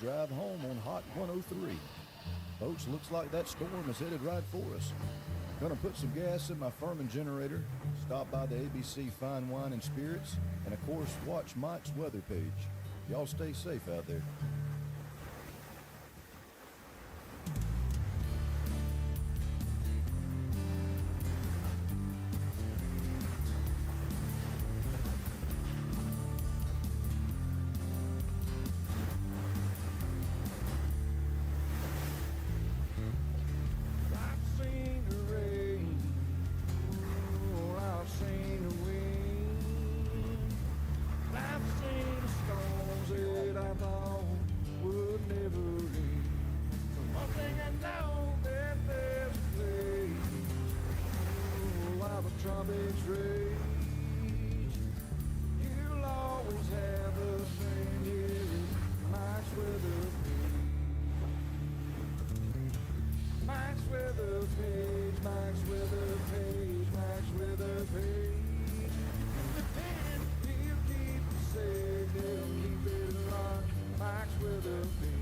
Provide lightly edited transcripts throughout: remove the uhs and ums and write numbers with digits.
drive home on Hot 103. Folks, looks like that storm is headed right for us. Gonna put some gas in my Furman generator, stop by the ABC Fine Wine and Spirits, and of course, watch Mike's weather page. Y'all stay safe out there. Tropics rage. You'll always have a friend here. Mike's weather page. Mike's weather page. Mike's weather page. Mike's weather page. Depend, he'll keep you safe. He'll keep it locked. Mike's weather page.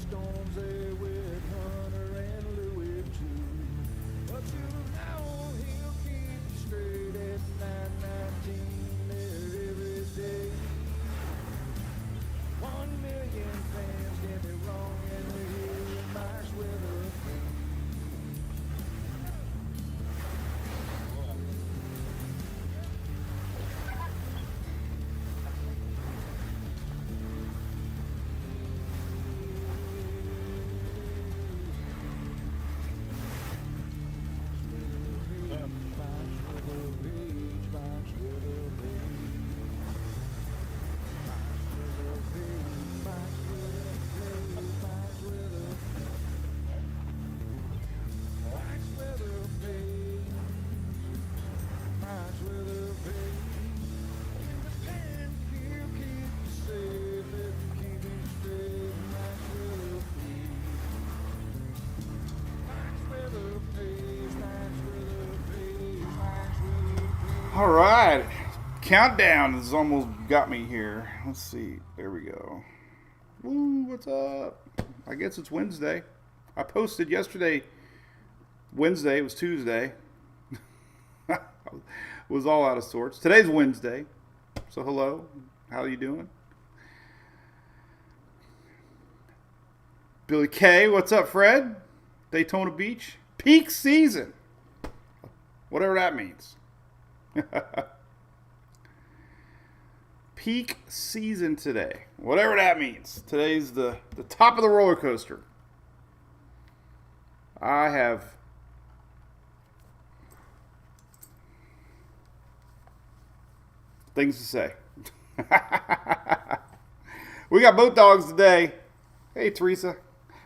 Storms there with Hunter and Louis too. But you know he'll keep you straight at 919 there every day. 1 million fans get me wrong and they hear Mike's weather page. All right, countdown has almost got me here. Let's see, there we go. Woo, what's up? I guess it's Wednesday. I posted yesterday, Wednesday, it was Tuesday. It was all out of sorts. Today's Wednesday, so hello, how are you doing? Billy K, what's up, Fred? Daytona Beach, peak season, whatever that means. Peak season today, whatever that means. Today's the top of the roller coaster. I have things to say. We got boat dogs today. Hey, Teresa.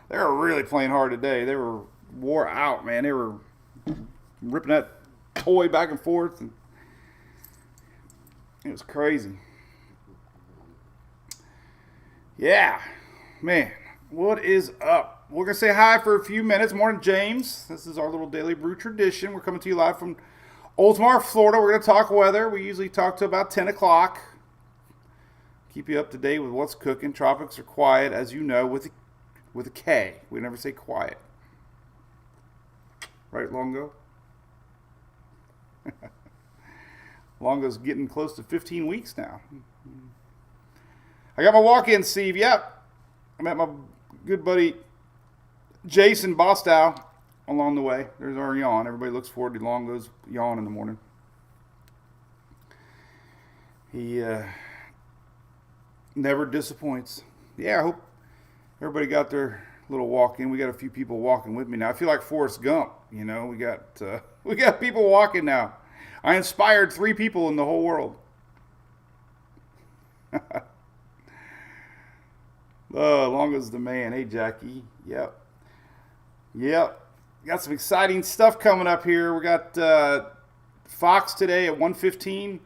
They were really playing hard today. They were wore out, man. They were ripping that toy back and forth, and it was crazy. Yeah, man, what is up? We're going to say hi for a few minutes. Morning, James. This is our little daily brew tradition. We're coming to you live from Oldsmar, Florida. We're going to talk weather. We usually talk to about 10 o'clock. Keep you up to date with what's cooking. Tropics are quiet, as you know, with a K. We never say quiet. Right, Longo? Longo's getting close to 15 weeks now. I got my walk-in, Steve. Yep. I met my good buddy Jason Bostow along the way. There's our yawn. Everybody looks forward to Longo's yawn in the morning. He never disappoints. Yeah, I hope everybody got their little walk-in. We got a few people walking with me now. I feel like Forrest Gump. You know, we got people walking now. I inspired 3 people in the whole world. Longo's the man. Hey, Jackie. Yep. got some exciting stuff coming up here. We got Fox today at 1:15,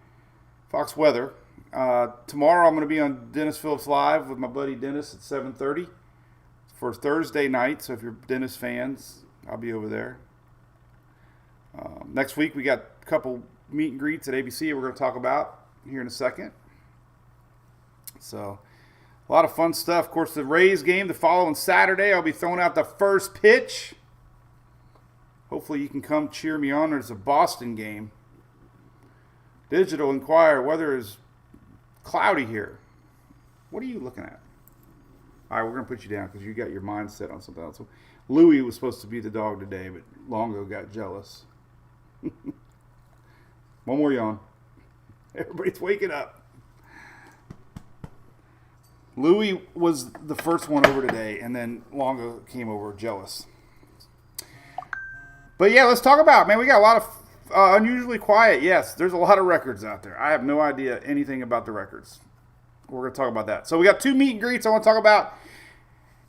Fox Weather. Tomorrow I'm going to be on Dennis Phillips Live with my buddy Dennis at 7:30 for Thursday night. So if you're Dennis fans, I'll be over there. Next week we got a couple meet and greets at ABC we're going to talk about here in a second. So a lot of fun stuff. Of course, the Rays game the following Saturday, I'll be throwing out the first pitch. Hopefully you can come cheer me on. There's a Boston game. Digital Inquirer, weather is cloudy here. What are you looking at? All right, we're going to put you down because you got your mind set on something else. Louie was supposed to be the dog today, but Longo got jealous. One more yawn. Everybody's waking up. Louie was the first one over today, and then Longo came over jealous. But yeah, let's talk about, man, we got a lot of unusually quiet. Yes, there's a lot of records out there. I have no idea anything about the records. We're going to talk about that. So we got two meet and greets I want to talk about.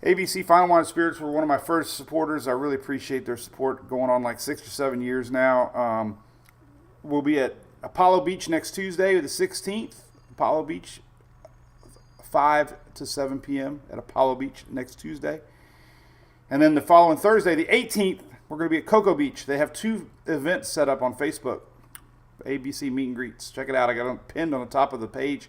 ABC Final Wine Spirits were one of my first supporters. I really appreciate their support going on like 6 or 7 years now. We'll be at Apollo Beach next Tuesday, the 16th. Apollo Beach, 5 to 7 p.m. at Apollo Beach next Tuesday. And then the following Thursday, the 18th, we're going to be at Cocoa Beach. They have 2 events set up on Facebook. ABC Meet and Greets. Check it out. I got them pinned on the top of the page.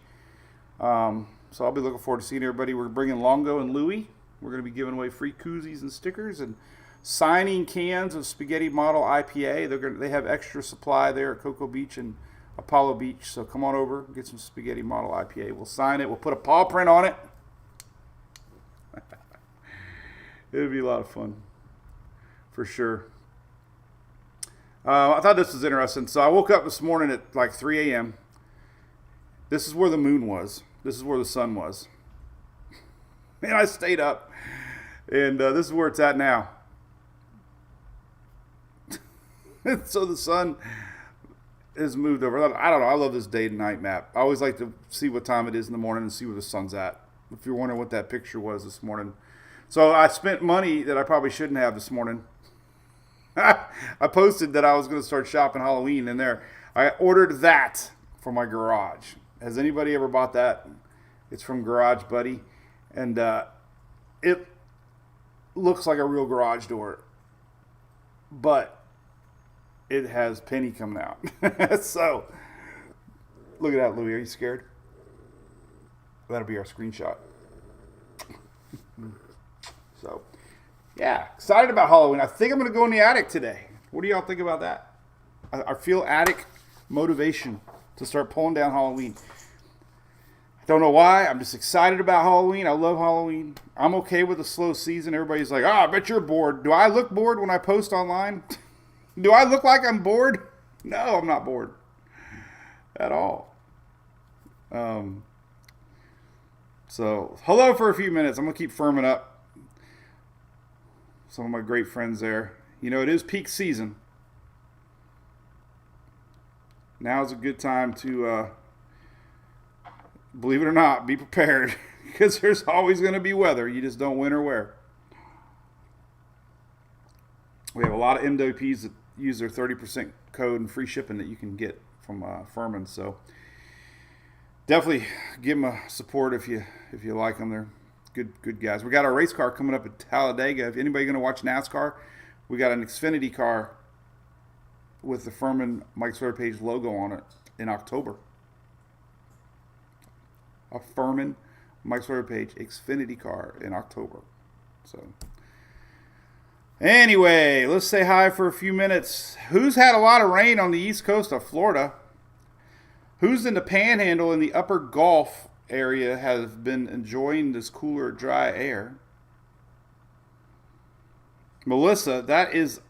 So I'll be looking forward to seeing everybody. We're bringing Longo and Louie. We're going to be giving away free koozies and stickers and signing cans of Spaghetti Model IPA. They have extra supply there at Cocoa Beach and Apollo Beach. So come on over, get some Spaghetti Model IPA. We'll sign it. We'll put a paw print on it. It'll be a lot of fun, for sure. I thought this was interesting. So I woke up this morning at like 3 a.m. This is where the moon was. This is where the sun was. And I stayed up. And this is where it's at now. So the sun has moved over. I don't know. I love this day and night map. I always like to see what time it is in the morning and see where the sun's at. If you're wondering what that picture was this morning. So I spent money that I probably shouldn't have this morning. I posted that I was going to start shopping Halloween in there. I ordered that for my garage. Has anybody ever bought that? It's from Garage Buddy. And it looks like a real garage door. But it has Penny coming out. So, look at that, Louie. Are you scared? That'll be our screenshot. So, yeah, excited about Halloween. I think I'm going to go in the attic today. What do y'all think about that? I feel attic motivation to start pulling down Halloween. I don't know why. I'm just excited about Halloween. I love Halloween. I'm okay with a slow season. Everybody's like, I bet you're bored. Do I look bored when I post online? Do I look like I'm bored? No, I'm not bored at all. So, hello for a few minutes. I'm going to keep firming up some of my great friends there. You know, it is peak season. Now's a good time to, believe it or not, be prepared. Because there's always going to be weather. You just don't when or where. We have a lot of MWPs that use their 30% code and free shipping that you can get from Furman. So definitely give them a support if you like them. They're good guys. We got our race car coming up at Talladega. If anybody going to watch NASCAR, we got an Xfinity car with the Furman Mike Sawyer Page logo on it in October. A Furman Mike Sawyer Page Xfinity car in October. So anyway, let's say hi for a few minutes. Who's had a lot of rain on the east coast of Florida? Who's in the Panhandle in the upper Gulf area has been enjoying this cooler, dry air? Melissa, that is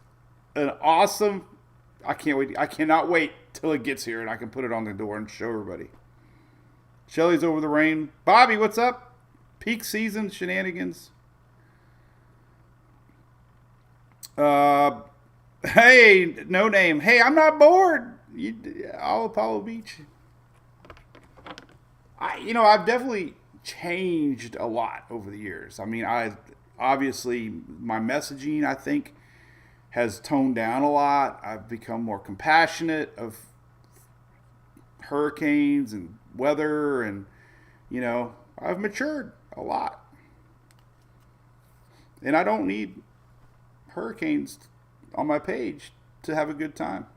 an awesome. I can't wait. I cannot wait till it gets here and I can put it on the door and show everybody. Shelly's over the rain. Bobby, what's up? Peak season shenanigans. Hey, no name. Hey, I'm not bored. All Apollo Beach. I've definitely changed a lot over the years. I mean, obviously my messaging, I think, has toned down a lot. I've become more compassionate of hurricanes and weather, and I've matured a lot. And I don't need hurricanes on my page to have a good time.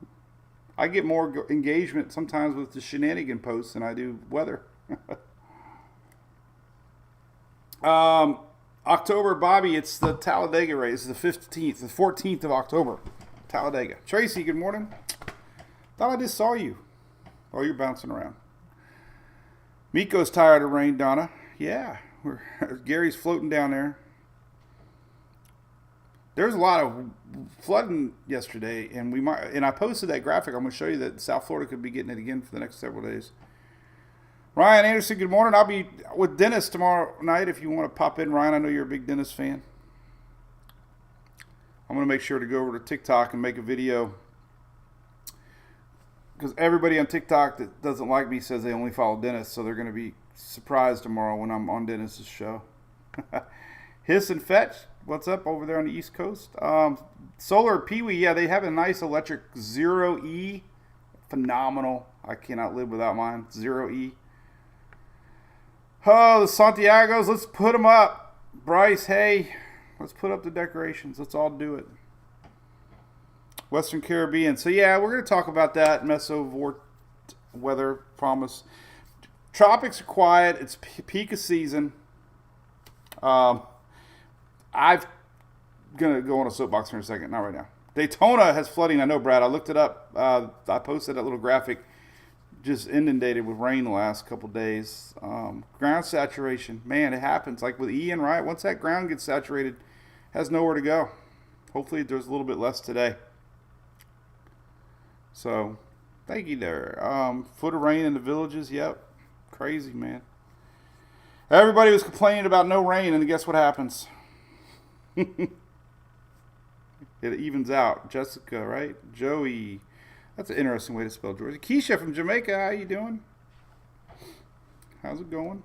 I get more engagement sometimes with the shenanigan posts than I do weather. October, Bobby, it's the Talladega race. It's the 15th, the 14th of October. Talladega. Tracy, good morning. Thought I just saw you. Oh, you're bouncing around. Miko's tired of rain, Donna. Yeah, Gary's floating down there. There's a lot of flooding yesterday, and I posted that graphic. I'm going to show you that South Florida could be getting it again for the next several days. Ryan Anderson, good morning. I'll be with Dennis tomorrow night if you want to pop in, Ryan. I know you're a big Dennis fan. I'm going to make sure to go over to TikTok and make a video, because everybody on TikTok that doesn't like me says they only follow Dennis, so they're going to be surprised tomorrow when I'm on Dennis's show. Hiss and Fetch, what's up over there on the East Coast? Solar Peewee, yeah, they have a nice electric 0E. Phenomenal. I cannot live without mine. 0E. Oh, the Santiagos, let's put them up. Bryce, hey, let's put up the decorations. Let's all do it. Western Caribbean. So, yeah, we're going to talk about that. Mesovort weather, promise. Tropics are quiet. It's peak of season. I'm going to go on a soapbox for a second. Not right now. Daytona has flooding. I know, Brad. I looked it up. I posted that little graphic. Just inundated with rain the last couple days. Ground saturation. Man, it happens. Like with Ian, right? Once that ground gets saturated, it has nowhere to go. Hopefully there's a little bit less today. So, thank you there. Foot of rain in the villages. Yep. Crazy, man. Everybody was complaining about no rain, and guess what happens? It evens out. Jessica, right? Joey. That's an interesting way to spell Georgia. Keisha from Jamaica, how you doing? How's it going?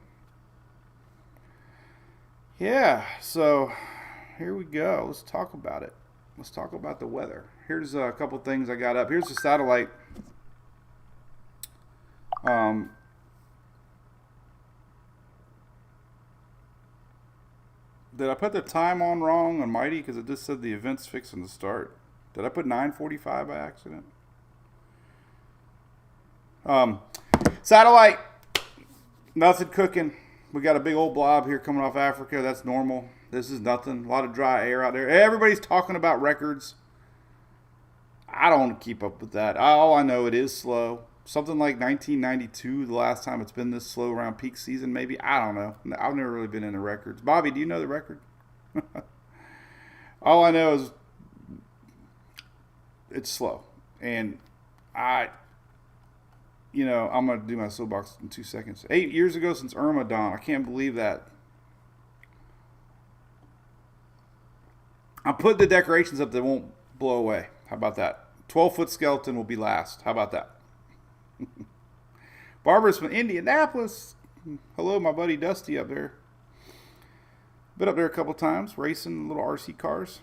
Yeah, so here we go. Let's talk about it. Let's talk about the weather. Here's a couple things I got up. Here's the satellite. Did I put the time on wrong on Mighty? Because it just said the event's fixing to start. Did I put 9:45 by accident? Satellite, nothing cooking. We got a big old blob here coming off Africa. That's normal. This is nothing. A lot of dry air out there. Everybody's talking about records. I don't keep up with that. All I know, it is slow. Something like 1992, the last time it's been this slow around peak season, maybe. I don't know. I've never really been into records. Bobby, do you know the record? All I know is it's slow. And I'm going to do my soapbox in 2 seconds. 8 years ago since Irma, Dawn. I can't believe that. I'm putting the decorations up that won't blow away. How about that? 12-foot skeleton will be last. How about that? Barbara's from Indianapolis. Hello, my buddy Dusty up there. Been up there a couple times, racing little RC cars.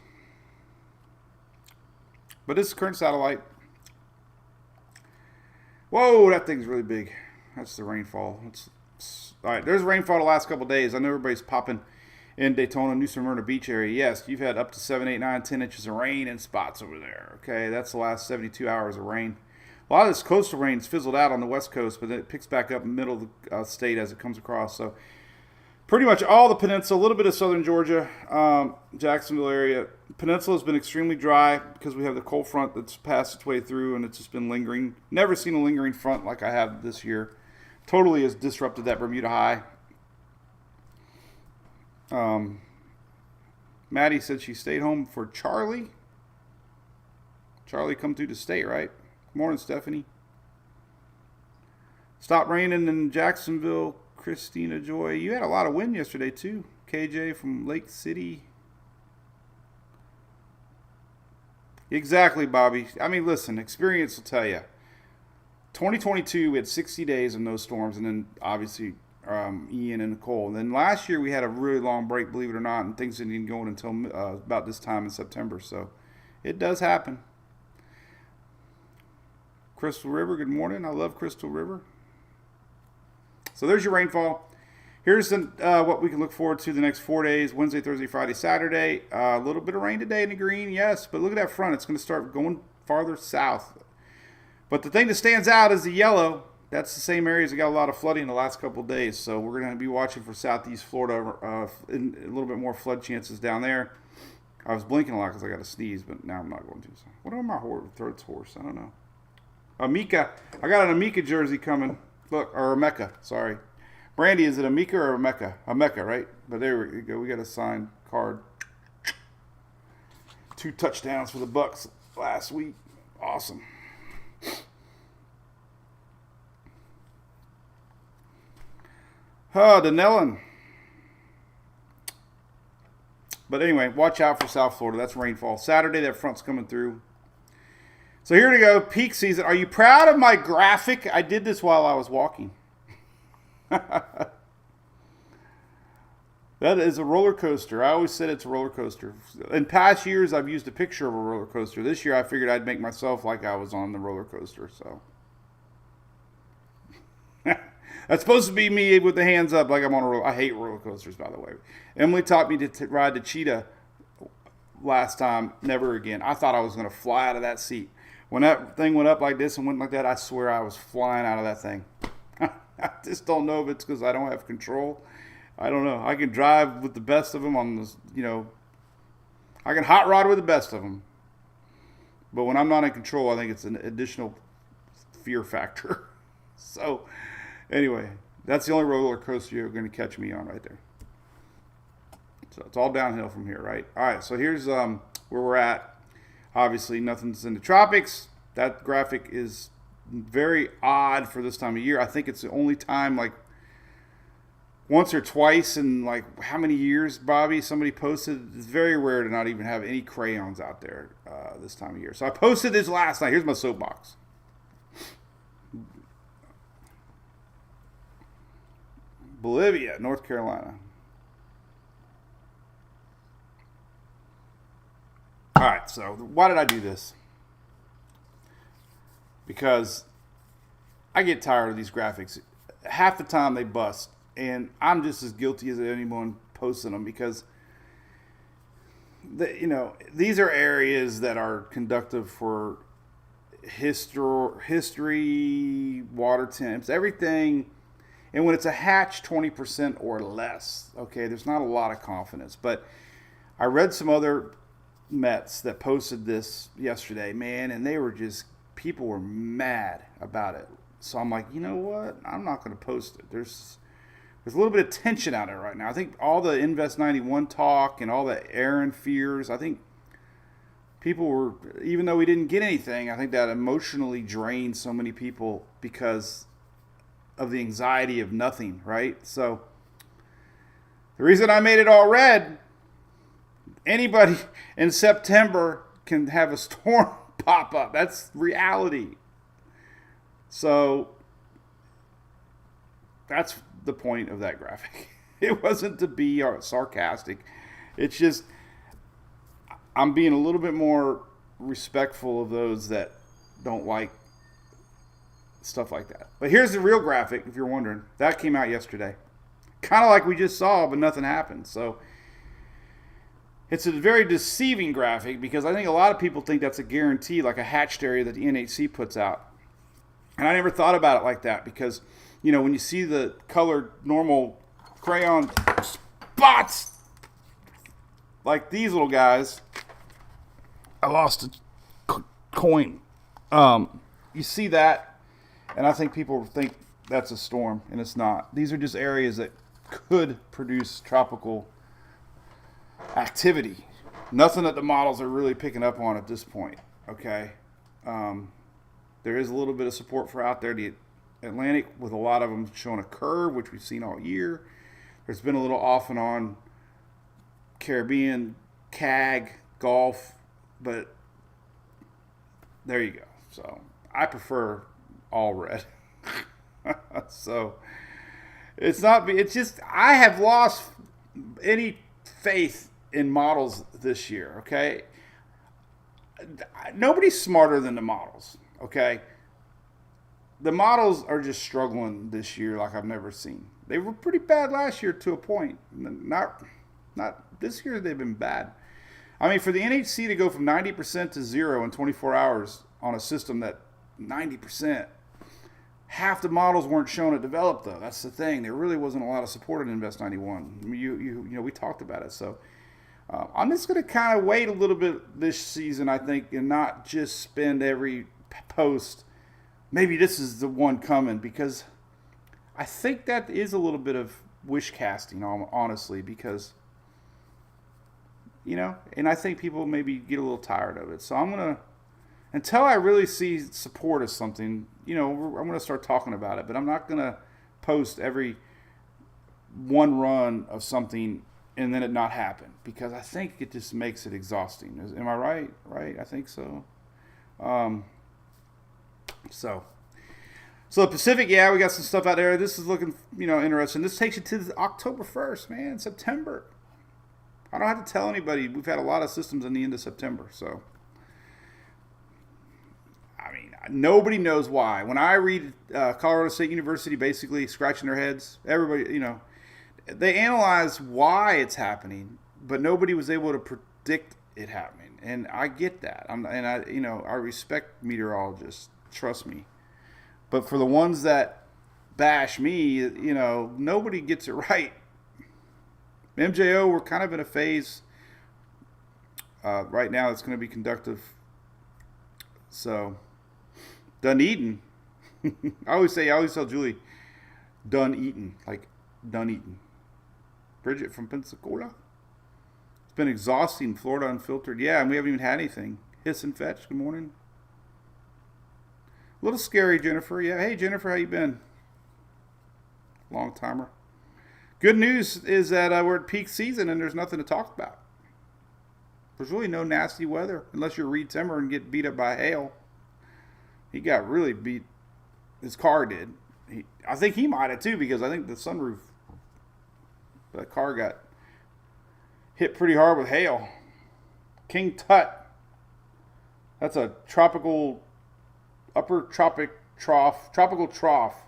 But this is current satellite. Whoa, that thing's really big. That's the rainfall. All right, there's rainfall the last couple days. I know everybody's popping in Daytona, New Smyrna Beach area. Yes, you've had up to 7, 8, 9, 10 inches of rain in spots over there. Okay, that's the last 72 hours of rain. A lot of this coastal rain's fizzled out on the west coast, but then it picks back up in the middle of the state as it comes across. So pretty much all the peninsula, a little bit of southern Georgia, Jacksonville area. Peninsula has been extremely dry because we have the cold front that's passed its way through, and it's just been lingering. Never seen a lingering front like I have this year. Totally has disrupted that Bermuda high. Maddie said she stayed home for Charlie. Charlie come through the state, right? Good morning, Stephanie. Stopped raining in Jacksonville. Christina Joy. You had a lot of wind yesterday, too. KJ from Lake City. Exactly, Bobby. I mean, listen, experience will tell you. 2022, we had 60 days of no storms, and then obviously Ian and Nicole. And then last year, we had a really long break, believe it or not, and things didn't even go until about this time in September. So It does happen. Crystal River, good morning. I love Crystal River. So there's your rainfall. Here's what we can look forward to the next 4 days, Wednesday, Thursday, Friday, Saturday. A little bit of rain today in the green, yes. But look at that front. It's going to start going farther south. But the thing that stands out is the yellow. That's the same areas that got a lot of flooding the last couple of days. So we're going to be watching for southeast Florida, and a little bit more flood chances down there. I was blinking a lot because I got to sneeze, but now I'm not going to. So what am my throat's hoarse? I don't know. Amika. I got an Amika jersey coming. Look, or a Mecca, sorry. Brandy, is it a Mika or a Mecca? A Mecca, right? But there we go. We got a signed card. 2 touchdowns for the Bucks last week. Awesome. Denellen. But anyway, watch out for South Florida. That's rainfall. Saturday, that front's coming through. So here we go. Peak season. Are you proud of my graphic? I did this while I was walking. That is a roller coaster. I always said it's a roller coaster. In past years, I've used a picture of a roller coaster. This year, I figured I'd make myself like I was on the roller coaster. So that's supposed to be me with the hands up, like I'm on a roller. I hate roller coasters, by the way. Emily taught me to ride the Cheetah last time. Never again. I thought I was going to fly out of that seat. When that thing went up like this and went like that, I swear I was flying out of that thing. I just don't know if it's because I don't have control. I don't know. I can drive with the best of them on this, I can hot rod with the best of them. But when I'm not in control, I think it's an additional fear factor. So, anyway, that's the only roller coaster you're going to catch me on right there. So it's all downhill from here, right? All right, so here's where we're at. Obviously, nothing's in the tropics. That graphic is very odd for this time of year. I think it's the only time, like, once or twice in, like, how many years, Bobby, somebody posted. It's very rare to not even have any crayons out there this time of year. So I posted this last night. Here's my soapbox. Bolivia, North Carolina. All right, so why did I do this? Because I get tired of these graphics. Half the time they bust, and I'm just as guilty as anyone posting them because these are areas that are conductive for history, water temps, everything. And when it's a hatch 20% or less, okay, there's not a lot of confidence. But I read some other Mets that posted this yesterday, man, and people were mad about it. So I'm like, you know what? I'm not going to post it. There's a little bit of tension out there right now. I think all the Invest 91 talk and all the Aaron fears, I think people were, even though we didn't get anything, I think that emotionally drained so many people because of the anxiety of nothing, right? So the reason I made it all red, anybody in September can have a storm pop up. That's reality. So that's the point of that graphic. It wasn't to be sarcastic. It's just I'm being a little bit more respectful of those that don't like stuff like that. But here's the real graphic, if you're wondering. That came out yesterday. Kind of like we just saw, but nothing happened. So it's a very deceiving graphic because I think a lot of people think that's a guarantee, like a hatched area that the NHC puts out. And I never thought about it like that because, when you see the colored normal crayon spots, like these little guys, I lost a coin. You see that, and I think people think that's a storm, and it's not. These are just areas that could produce tropical activity. Nothing that the models are really picking up on at this point, okay? There is a little bit of support for out there. The Atlantic, with a lot of them showing a curve, which we've seen all year. There's been a little off and on Caribbean, CAG, Gulf, but there you go. So I prefer all red. So it's just I have lost any faith in models this year, okay? nobody's smarter than the models, okay? The models are just struggling this year like I've never seen. They were pretty bad last year to a point. Not this year they've been bad. I mean, for the NHC to go from 90% to 0 in 24 hours on a system that 90%, half the models weren't shown at develop though. That's the thing. There really wasn't a lot of support in Invest 91. I mean, you know, we talked about it. So I'm just going to kind of wait a little bit this season, I think, and not just spend every post. Maybe this is the one coming, because I think that is a little bit of wish casting, honestly, because, you know, and I think people maybe get a little tired of it. So I'm going to, until I really see support of something, you know, I'm going to start talking about it, but I'm not going to post every one run of something and then it not happen, because I think it just makes it exhausting. Am I right? Right? I think so. So the Pacific, yeah, we got some stuff out there. This is looking, you know, interesting. This takes you to October 1st, man, September. I don't have to tell anybody. We've had a lot of systems in the end of September, so. I mean, nobody knows why. When I read Colorado State University basically scratching their heads, everybody, you know, they analyze why it's happening, but nobody was able to predict it happening. And I get that. I respect meteorologists. Trust me. But for the ones that bash me, you know, nobody gets it right. MJO, we're kind of in a phase right now that's going to be conductive. So, Dunedin. I always tell Julie, Dunedin, like Dunedin. Bridget from Pensacola. It's been exhausting, Florida Unfiltered. Yeah, and we haven't even had anything. Hiss and Fetch, good morning. A little scary, Jennifer. Yeah, hey, Jennifer, how you been? Long timer. Good news is that we're at peak season and there's nothing to talk about. There's really no nasty weather unless you're Reed Timmer and get beat up by hail. He got really beat. His car did. I think he might have too, because I think the sunroof, the car got hit pretty hard with hail. King Tut. That's a tropical, upper tropical trough.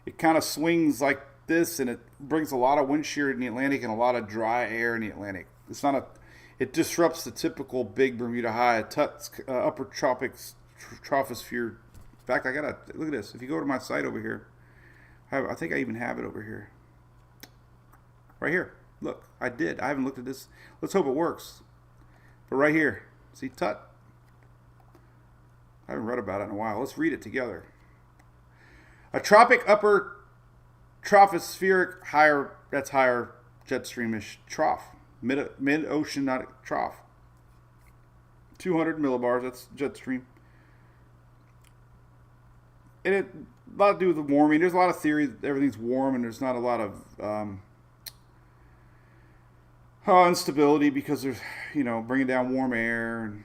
It kind of swings like this, and it brings a lot of wind shear in the Atlantic and a lot of dry air in the Atlantic. It disrupts the typical big Bermuda high. Tut's upper tropics troposphere. In fact, look at this. If you go to my site over here, I think I even have it over here. Right here. Look, I haven't looked at this. Let's hope it works. But right here, see Tut? I haven't read about it in a while. Let's read it together. A tropic upper tropospheric higher jet streamish trough. Mid-oceanic trough. 200 millibars, that's jet stream. And it a lot to do with the warming. There's a lot of theory that everything's warm and there's not a lot of instability because there's, you know, bringing down warm air. And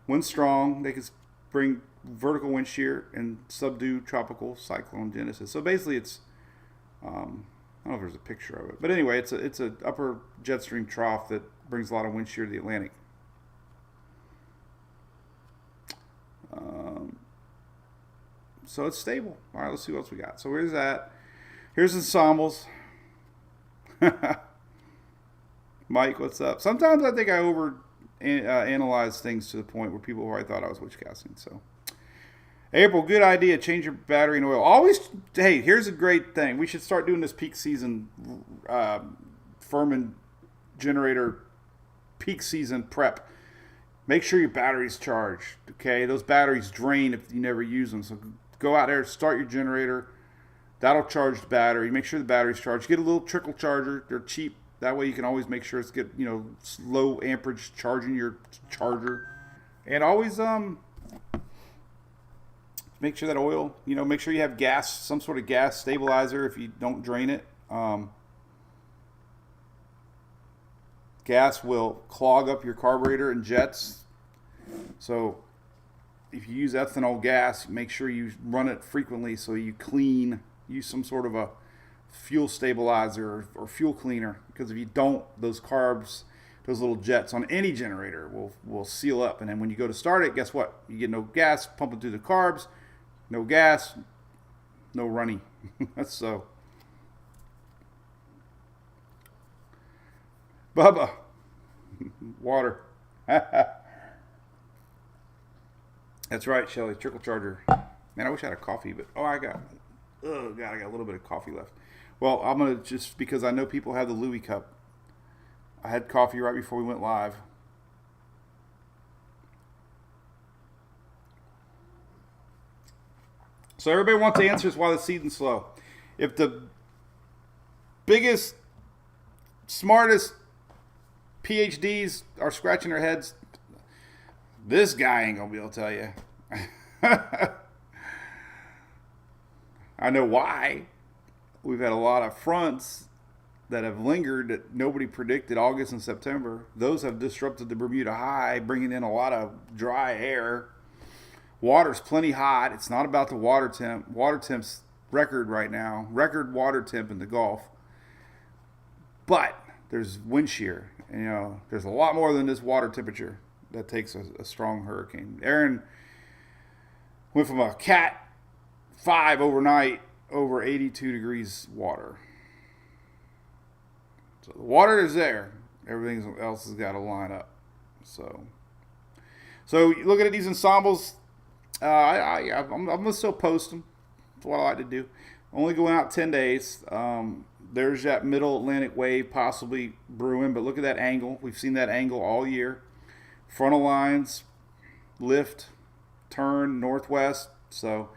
wind strong, they can bring vertical wind shear and subdue tropical cyclone genesis. So basically it's, I don't know if there's a picture of it, but anyway, it's a upper jet stream trough that brings a lot of wind shear to the Atlantic. So it's stable. All right, let's see what else we got. So here's that. Here's ensembles. Mike, what's up? Sometimes I think I analyze things to the point where people already thought I was witchcasting. So, April, good idea. Change your battery and oil. Always. Hey, here's a great thing. We should start doing this peak season Furman generator peak season prep. Make sure your battery's charged. Okay, those batteries drain if you never use them. So go out there, start your generator. That'll charge the battery. Make sure the battery's charged. Get a little trickle charger. They're cheap. That way you can always make sure it's low amperage charging your charger. And always make sure that oil, make sure you have gas, some sort of gas stabilizer if you don't drain it. Gas will clog up your carburetor and jets. So if you use ethanol gas, make sure you run it frequently so you use some sort of a fuel stabilizer or fuel cleaner, because if you don't, those carbs, those little jets on any generator will seal up, and then when you go to start it, guess what? You get no gas pumping through the carbs, no gas, no runny. So, Bubba, water. That's right, Shelly. Trickle charger. Man, I wish I had a coffee, but I got a little bit of coffee left. Well, I'm gonna just, because I know people have the Louis cup. I had coffee right before we went live. So everybody wants answers why the season's slow. If the biggest, smartest PhDs are scratching their heads, this guy ain't gonna be able to tell you. I know why. We've had a lot of fronts that have lingered that nobody predicted, August and September. Those have disrupted the Bermuda high, bringing in a lot of dry air. Water's plenty hot. It's not about the water temp. Water temp's record right now. Record water temp in the Gulf. But there's wind shear. And, there's a lot more than this water temperature that takes a strong hurricane. Aaron went from a Cat 5 overnight over 82 degrees water. So the water is there. Everything else has got to line up. So looking at these ensembles, I'm going to still post them. That's what I like to do. Only going out 10 days. There's that middle Atlantic wave possibly brewing, but look at that angle. We've seen that angle all year. Frontal lines, lift, turn, northwest. So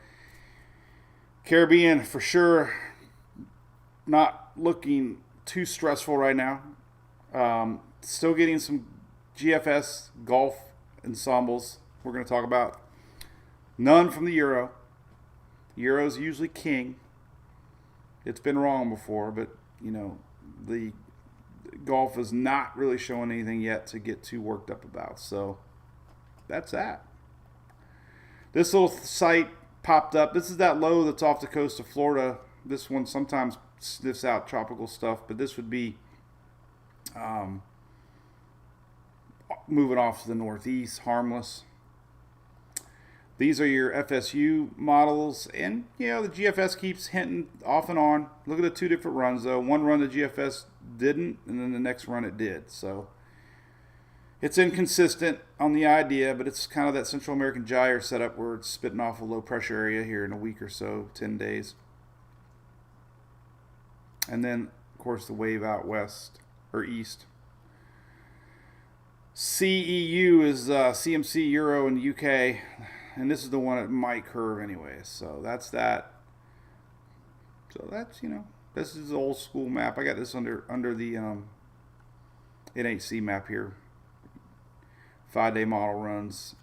Caribbean for sure not looking too stressful right now. Still getting some GFS Gulf ensembles we're going to talk about. None from the Euro. Euro's usually king. It's been wrong before, but, the Gulf is not really showing anything yet to get too worked up about. So that's that. This little site popped up. This is that low that's off the coast of Florida. This one sometimes sniffs out tropical stuff, but this would be moving off to the northeast, harmless. These are your FSU models, and the GFS keeps hinting off and on. Look at the two different runs, though. One run the GFS didn't, and then the next run it did. So it's inconsistent on the idea, but it's kind of that Central American gyre setup where it's spitting off a low pressure area here in a week or so, 10 days. And then, of course, the wave out west or east. CEU is CMC Euro in the UK. And this is the one that might curve anyway. So that's that. So that's, this is the old school map. I got this under the NHC map here. 5-day model runs.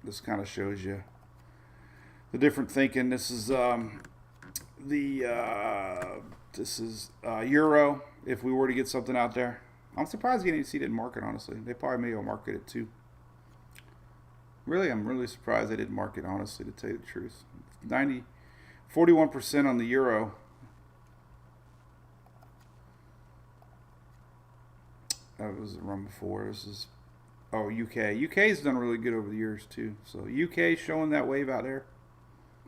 This kind of shows you the different thinking. This is Euro. If we were to get something out there, I'm surprised the NHC didn't mark it. Honestly, they probably may have market it too. Really, I'm really surprised they didn't mark it, honestly, to tell you the truth. 41% on the Euro. That was the run before. This is, UK. UK's done really good over the years, too. So, UK showing that wave out there.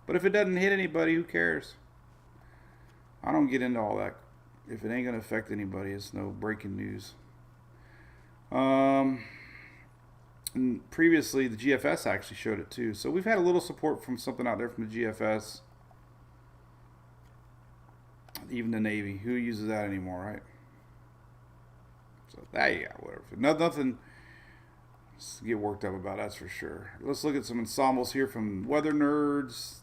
But if it doesn't hit anybody, who cares? I don't get into all that. If it ain't going to affect anybody, it's no breaking news. And previously, the GFS actually showed it too. So we've had a little support from something out there from the GFS. Even the Navy. Who uses that anymore, right? So, whatever. Nothing to get worked up about, that's for sure. Let's look at some ensembles here from Weather Nerds.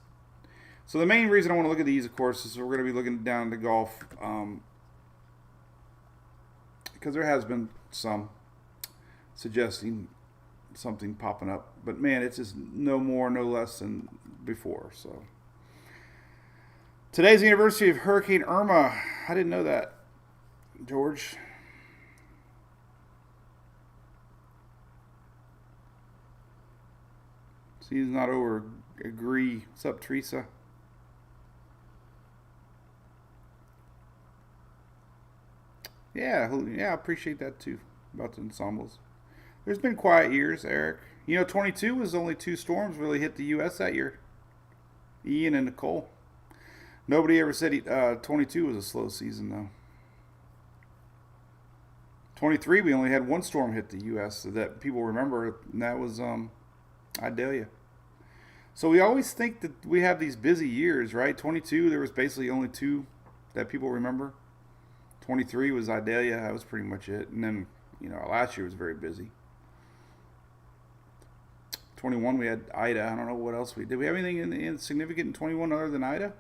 So the main reason I want to look at these, of course, is we're going to be looking down the Gulf. Because there has been some suggesting something popping up, but man, it's just no more, no less than before. So today's the anniversary of Hurricane Irma. I didn't know that, George. Season's not over. Agree. What's up, Teresa? Yeah, yeah, I appreciate that too about the ensembles. There's been quiet years, Eric. 22 was only two storms really hit the U.S. that year. Ian and Nicole. Nobody ever said 22 was a slow season though. 23 we only had one storm hit the U.S. that people remember, and that was Idalia. So we always think that we have these busy years, right? 22 there was basically only two that people remember. 23 was Idalia. That was pretty much it. And then, last year was very busy. 21 we had Ida. I don't know what else we did. We have anything in significant in 21 other than Ida?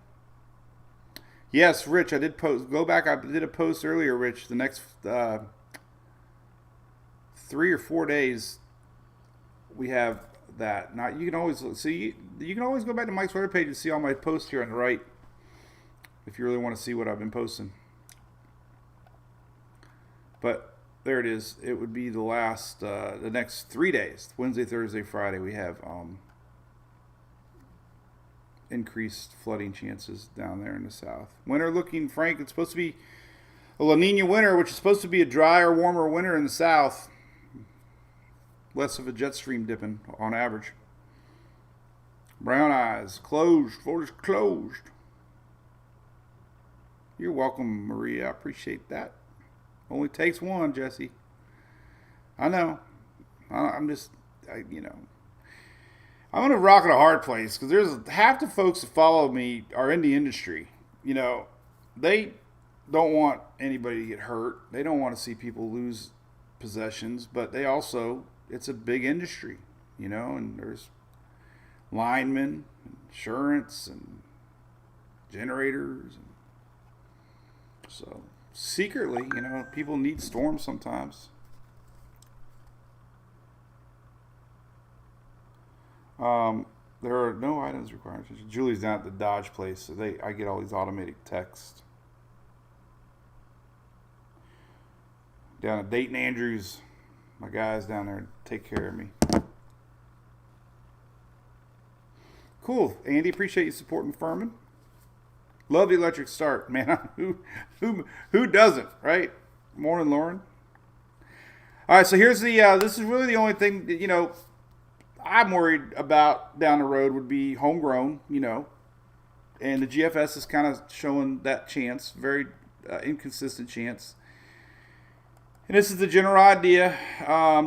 Yes, Rich, I did post. Go back. I did a post earlier, Rich. The next 3 or 4 days, we have that. Now you can always see. You can always go back to Mike's Twitter page and see all my posts here on the right, if you really want to see what I've been posting. But there it is. It would be the next 3 days, Wednesday, Thursday, Friday. We have increased flooding chances down there in the south. Winter looking, Frank. It's supposed to be a La Nina winter, which is supposed to be a drier, warmer winter in the south. Less of a jet stream dipping on average. Brown eyes closed. Florida's closed. You're welcome, Maria. I appreciate that. Only takes one, Jesse. I know. I'm just, I'm going to rock at a hard place because there's half the folks that follow me are in the industry. They don't want anybody to get hurt. They don't want to see people lose possessions, but they also, it's a big industry, and there's linemen, insurance, and generators. So secretly, people need storms sometimes. There are no items required. Julie's down at the Dodge place, so I get all these automated texts. Down at Dayton Andrews, my guys down there take care of me. Cool, Andy. Appreciate you supporting Furman. Love the electric start, man. Who doesn't, right? Morning, Lauren. All right, so here's the. This is really the only thing that, I'm worried about down the road would be homegrown, and the GFS is kind of showing that chance, very inconsistent chance. And this is the general idea.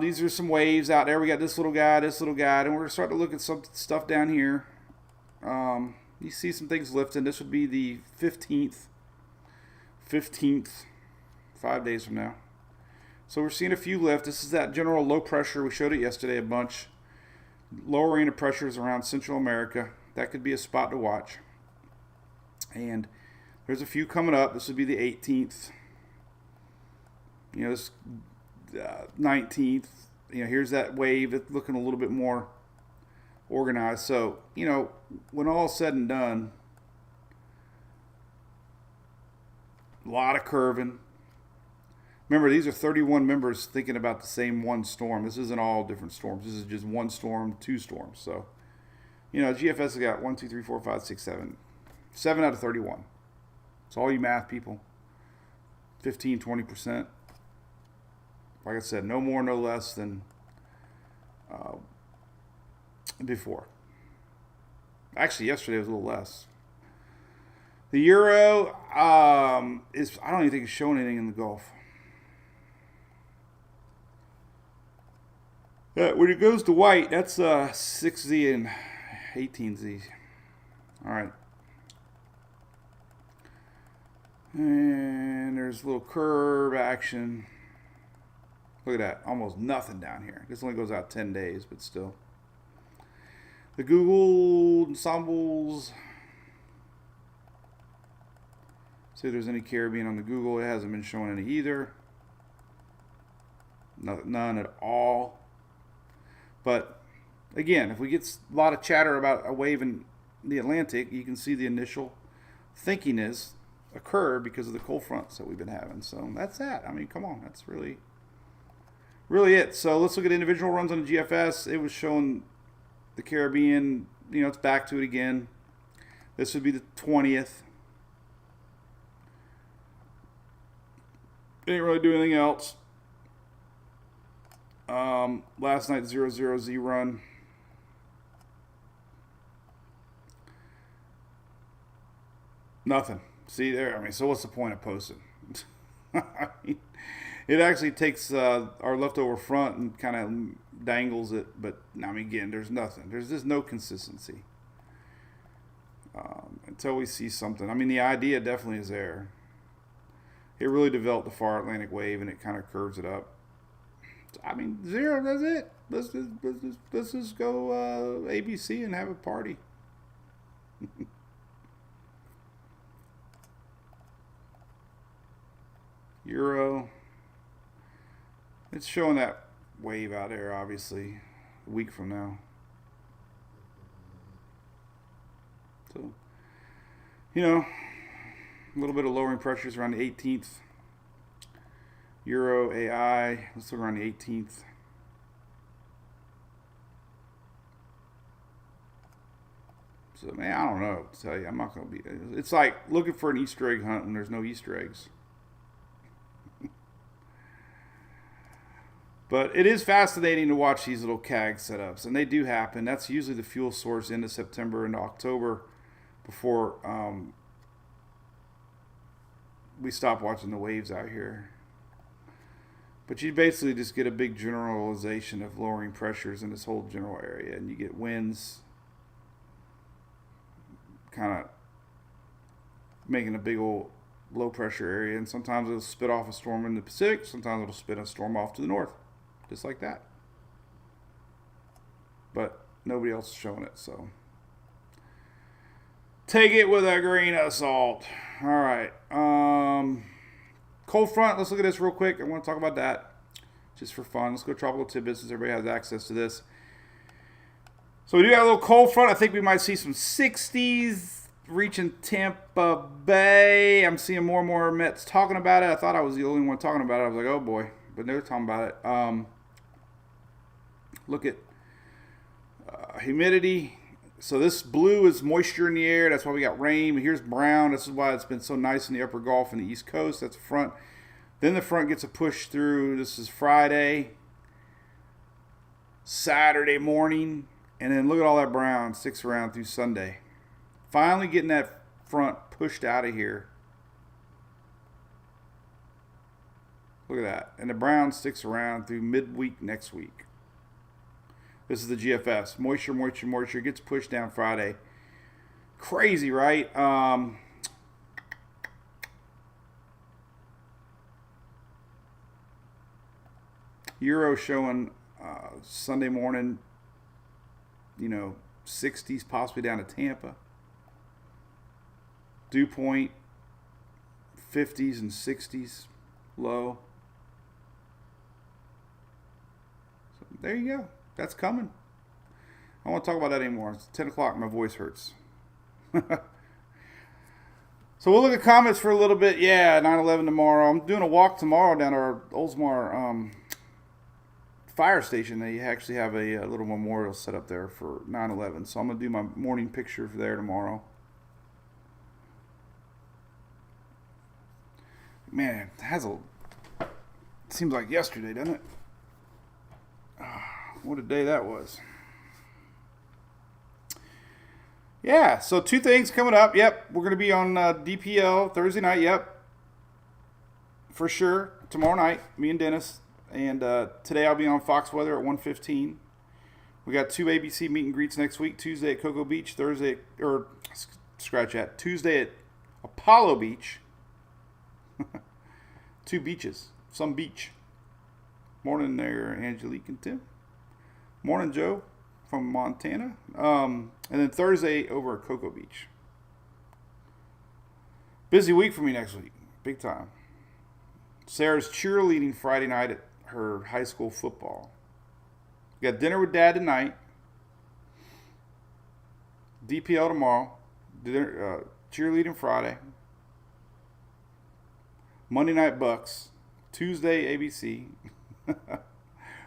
These are some waves out there. We got this little guy, and we're going to start to look at some stuff down here. You see some things lifting. This would be the 15th, 5 days from now. So we're seeing a few lift. This is that general low pressure. We showed it yesterday a bunch. Lowering of pressures around Central America. That could be a spot to watch. And there's a few coming up. This would be the 18th. This 19th. Here's that wave that's looking a little bit more organized. So, when all's said and done, a lot of curving. Remember, these are 31 members thinking about the same one storm. This isn't all different storms. This is just one storm, two storms. So, GFS has got 1, 2, 3, 4, 5, 6, 7. 7 out of 31. It's all you math people. 15, 20%. Like I said, no more, no less than before. Actually, yesterday was a little less. The euro is, I don't even think it's showing anything in the Gulf. When it goes to white, that's 6Z and 18Z. All right. And there's a little curve action. Look at that. Almost nothing down here. This only goes out 10 days, but still. The Google ensembles. See if there's any Caribbean on the Google. It hasn't been showing any either. None at all. But again, if we get a lot of chatter about a wave in the Atlantic, you can see the initial thinking is occur because of the cold fronts that we've been having. So that's that. I mean, come on. That's really it. So let's look at individual runs on the GFS. It was showing the Caribbean, it's back to it again. This would be the 20th. Didn't really do anything else. Last night 0-0 run. Nothing. See there? I mean, so what's the point of posting? I mean, it actually takes our leftover front and kind of dangles it, but I mean, again, there's nothing. There's just no consistency until we see something. I mean, the idea definitely is there. It really developed the far Atlantic wave, and it kind of curves it up. So, I mean, 0. That's it. Let's just go ABC and have a party. Euro. It's showing that wave out there, obviously, a week from now. So, a little bit of lowering pressures around the 18th. Euro, AI, let's look around the 18th. So, man, I don't know what to tell you. I'm not going to be. It's like looking for an Easter egg hunt when there's no Easter eggs. But it is fascinating to watch these little CAG setups, and they do happen. That's usually the fuel source into September and October before we stop watching the waves out here. But you basically just get a big generalization of lowering pressures in this whole general area, and you get winds kind of making a big old low pressure area, and sometimes it'll spit off a storm in the Pacific, sometimes it'll spit a storm off to the north. Just like that. But nobody else is showing it, so take it with a grain of salt. All right. Cold front. Let's look at this real quick. I want to talk about that just for fun. Let's go tropical tidbits since everybody has access to this. So we do have a little cold front. I think we might see some 60s reaching Tampa Bay. I'm seeing more and more Mets talking about it. I thought I was the only one talking about it. I was like, oh boy. But they're talking about it. Look at humidity. So this blue is moisture in the air. That's why we got rain. Here's brown. This is why it's been so nice in the upper Gulf and the East Coast. That's the front. Then the front gets a push through. This is Friday, Saturday morning. And then look at all that brown sticks around through Sunday. Finally getting that front pushed out of here. Look at that. And the brown sticks around through midweek next week. This is the GFS. Moisture gets pushed down Friday. Crazy, right? Euro showing Sunday morning, 60s, possibly down to Tampa. Dew point, 50s and 60s, low. So there you go. That's coming. I don't want to talk about that anymore. It's 10 o'clock. My voice hurts. So we'll look at comments for a little bit. Yeah, 9/11 tomorrow. I'm doing a walk tomorrow down to our Oldsmar fire station. They actually have a little memorial set up there for 9/11. So I'm going to do my morning picture for there tomorrow. Man, it seems like yesterday, doesn't it? What a day that was. Yeah, so 2 things coming up. Yep, we're going to be on DPL Thursday night. Yep, for sure. Tomorrow night, me and Dennis. And today I'll be on Fox Weather at 1:15. We got 2 ABC meet and greets next week. Tuesday at Cocoa Beach. Tuesday at Apollo Beach. 2 beaches. Some beach. Morning there, Angelique and Tim. Morning, Joe from Montana. And then Thursday over at Cocoa Beach. Busy week for me next week. Big time. Sarah's cheerleading Friday night at her high school football. We got dinner with Dad tonight. DPL tomorrow. Cheerleading Friday. Monday night Bucks. Tuesday ABC.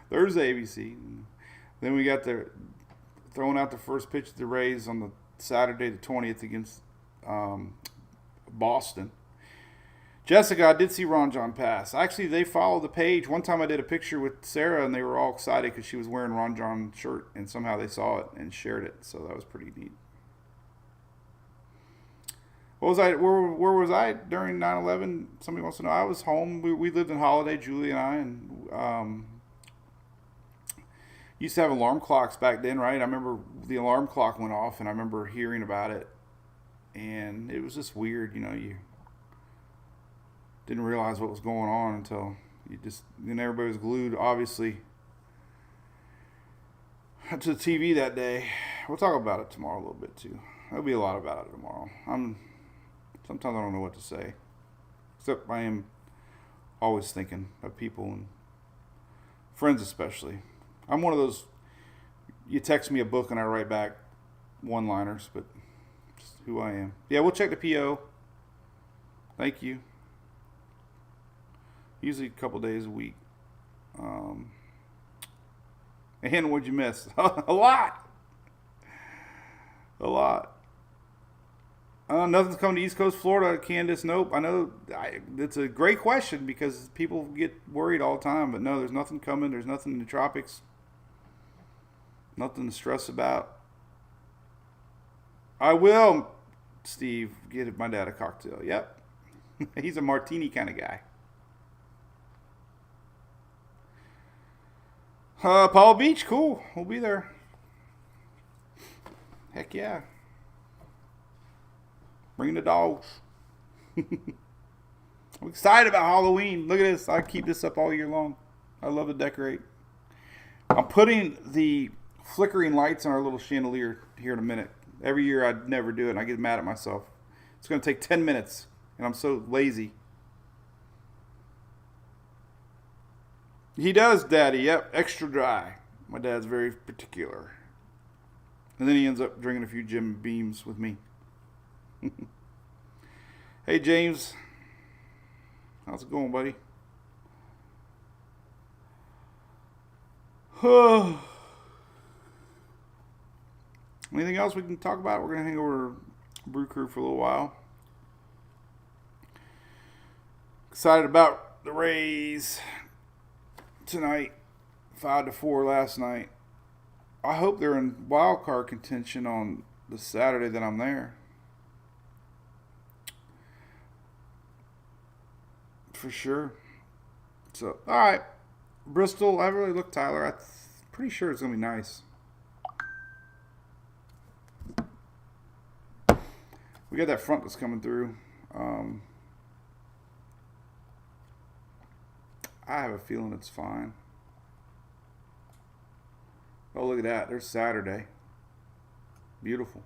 Thursday ABC. Then we got throwing out the first pitch of the Rays on the Saturday the 20th against Boston. Jessica, I did see Ron John pass. Actually, they followed the page. One time I did a picture with Sarah, and they were all excited because she was wearing Ron John shirt, and somehow they saw it and shared it. So that was pretty neat. What was I? Where was I during 9/11? Somebody wants to know. I was home. We lived in Holiday, Julie and I, and used to have alarm clocks back then, right? I remember the alarm clock went off, and I remember hearing about it, and it was just weird. You didn't realize what was going on until everybody was glued, obviously, to the TV that day. We'll talk about it tomorrow a little bit too. There'll be a lot about it tomorrow. Sometimes I don't know what to say, except I am always thinking of people and friends especially. I'm one of those, you text me a book and I write back one-liners, but just who I am. Yeah, we'll check the PO. Thank you. Usually a couple days a week. And what'd you miss? A lot. A lot. Nothing's coming to East Coast Florida, Candace. Nope. I know it's a great question because people get worried all the time. But no, there's nothing coming. There's nothing in the tropics. Nothing to stress about. I will, Steve, get my dad a cocktail. Yep. He's a martini kind of guy. Paul Beach, cool. We'll be there. Heck yeah. Bring the dogs. I'm excited about Halloween. Look at this. I keep this up all year long. I love to decorate. I'm putting the flickering lights on our little chandelier here in a minute. Every year I'd never do it, and I get mad at myself. It's going to take 10 minutes, and I'm so lazy. He does, Daddy. Yep, extra dry. My dad's very particular. And then he ends up drinking a few Jim Beams with me. Hey, James. How's it going, buddy? Anything else we can talk about? We're going to hang over Brew Crew for a little while. Excited about the Rays tonight. 5-4 last night. I hope they're in wild card contention on the Saturday that I'm there. For sure. So, all right. Bristol, I haven't really looked, Tyler. I'm pretty sure it's going to be nice. We got that front that's coming through. I have a feeling it's fine. Oh, look at that. There's Saturday. Beautiful.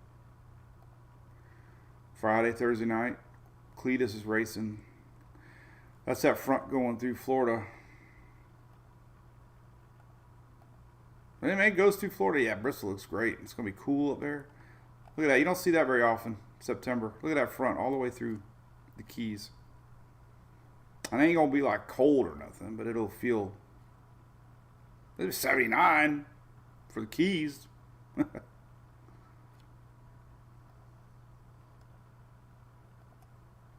Friday, Thursday night. Cletus is racing. That's that front going through Florida. And it goes through Florida. Yeah, Bristol looks great. It's going to be cool up there. Look at that. You don't see that very often. September. Look at that front all the way through the Keys. And it ain't going to be like cold or nothing, but it'll feel. It's 79 for the Keys.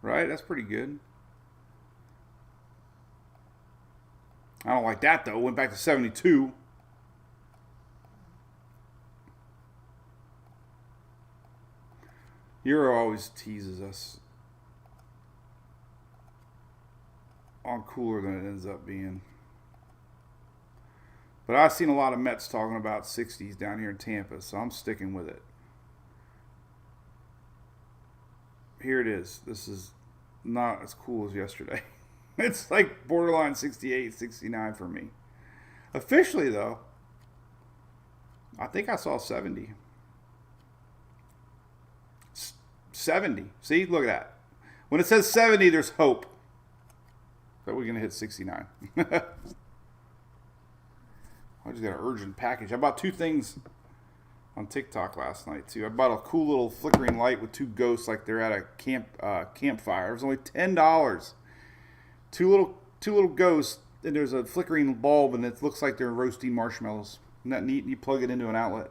Right? That's pretty good. I don't like that, though. Went back to 72. Euro always teases us on cooler than it ends up being. But I've seen a lot of Mets talking about 60s down here in Tampa, so I'm sticking with it. Here it is. This is not as cool as yesterday. It's like borderline 68, 69 for me. Officially, though, I think I saw 70. 70. See, look at that. When it says 70, there's hope that we're going to hit 69. I just got an urgent package. I bought two things on TikTok last night, too. I bought a cool little flickering light with two ghosts like they're at a campfire. It was only $10. Two little ghosts, and there's a flickering bulb, and it looks like they're roasting marshmallows. Isn't that neat? You plug it into an outlet.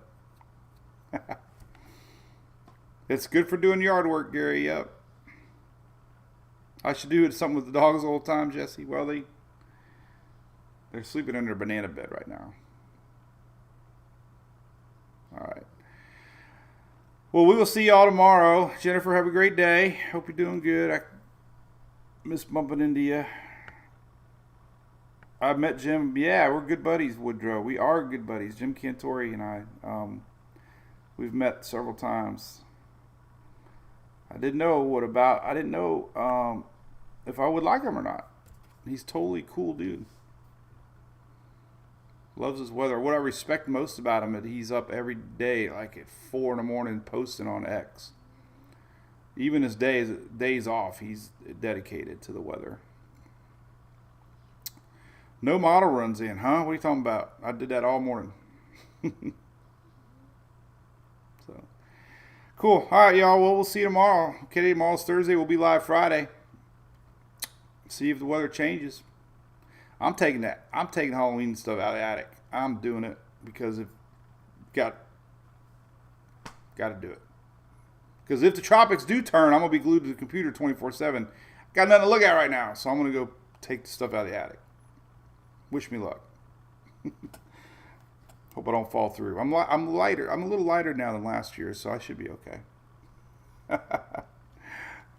It's good for doing yard work, Gary. Yep. I should do something with the dogs all the time, Jesse. Well, they're sleeping in their banana bed right now. All right. Well, we will see y'all tomorrow. Jennifer, have a great day. Hope you're doing good. I miss bumping into you. I met Jim. Yeah, we're good buddies, Woodrow. We are good buddies. Jim Cantori and I. We've met several times. I didn't know if I would like him or not. He's totally cool dude. Loves his weather. What I respect most about him is he's up every day, like at 4 in the morning, posting on X. Even his days off, he's dedicated to the weather. No model runs in, huh? What are you talking about? I did that all morning. So cool. All right, y'all. Well, we'll see you tomorrow. Okay, tomorrow's Thursday. We'll be live Friday. See if the weather changes. I'm taking Halloween stuff out of the attic. I'm doing it because got to do it. Because if the tropics do turn, I'm gonna be glued to the computer 24/7. Got nothing to look at right now, so I'm gonna go take the stuff out of the attic. Wish me luck. Hope I don't fall through. I'm lighter. I'm a little lighter now than last year, so I should be okay.